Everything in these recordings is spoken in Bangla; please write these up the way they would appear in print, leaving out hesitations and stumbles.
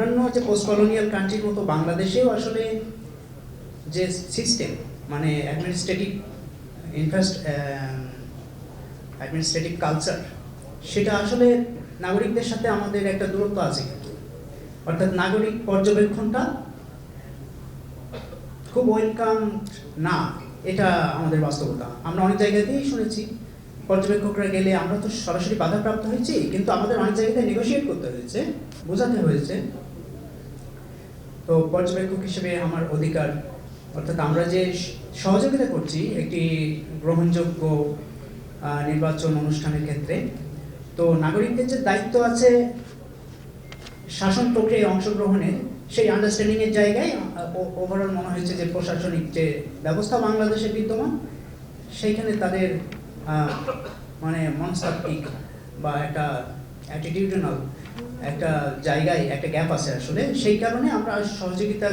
অন্যান্য যে পোস্ট কলোনিয়াল কান্ট্রির মতো বাংলাদেশেও আসলে যে সিস্টেম মানে অ্যাডমিনিস্ট্রেটিভ কালচার, সেটা আসলে নাগরিকদের সাথে আমাদের একটা দূরত্ব আছে কিন্তু, অর্থাৎ নাগরিক পর্যবেক্ষণটা খুব ওয়েলকাম না, এটা আমাদের বাস্তবতা। আমরা অনেক জায়গাতেই শুনেছি পর্যবেক্ষকরা গেলে আমরা তো সরাসরি বাধাপ্রাপ্ত হয়েছি, কিন্তু আমাদের অনেক জায়গাতে নেগোশিয়েট করতে হয়েছে, বোঝাতে হয়েছে। তো পর্যবেক্ষক হিসেবে আমার অধিকার, অর্থাৎ আমরা যে সহযোগিতা করছি একটি গ্রহণযোগ্য নির্বাচন অনুষ্ঠানের ক্ষেত্রে, তো নাগরিকদের যে দায়িত্ব আছে শাসন প্রক্রিয়ায় অংশগ্রহণের, সেই আন্ডারস্ট্যান্ডিংয়ের জায়গায় ওভারঅল মনে হয়েছে যে প্রশাসনিক যে ব্যবস্থা বাংলাদেশে বিদ্যমান, সেইখানে তাদের মানে মনস্তাত্ত্বিক বা একটা অ্যাটিটিউডনাল একটা জায়গায় একটা গ্যাপ আছে আসলে। সেই কারণে আমরা সহযোগিতা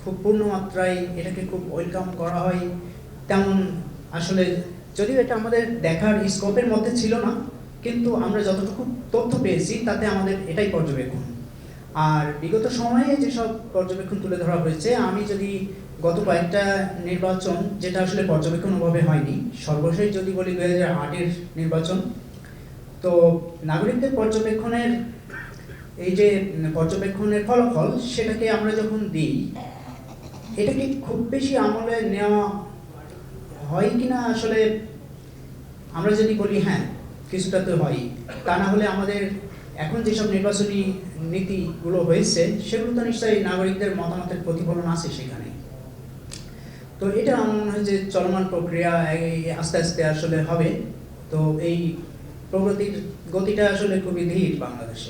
খুব পূর্ণমাত্রায় এটাকে খুব ওয়েলকাম করা হয় তেমন আসলে, যদিও এটা আমাদের দেখার স্কোপের মধ্যে ছিল না, কিন্তু আমরা যতটুকু তথ্য পেয়েছি তাতে আমাদের এটাই পর্যবেক্ষণ। আর বিগত সময়ে যেসব পর্যবেক্ষণ তুলে ধরা হয়েছে, আমি যদি গত কয়েকটা নির্বাচন যেটা আসলে পর্যবেক্ষণভাবে হয়নি, সর্বশেষ যদি বলি 2008-এর নির্বাচন, তো নাগরিকদের পর্যবেক্ষণের এই যে পর্যবেক্ষণের ফলাফল, সেটাকে আমরা যখন দিই, এটাকে খুব বেশি আমলে নেওয়া হয় কিনা আসলে আমরা যদি বলি হ্যাঁ কিছুটা তো হয়, তা না হলে আমাদের এখন যেসব নির্বাচনী নীতিগুলো হয়েছে সেগুলো তো নিশ্চয়ই নাগরিকদের মতামতের প্রতিফলন আছে সেখানে। তো এটা আমার মনে হয় যে চলমান প্রক্রিয়া, আস্তে আস্তে আসলে হবে। তো এই প্রগতির গতিটা আসলে খুবই ধীর বাংলাদেশে।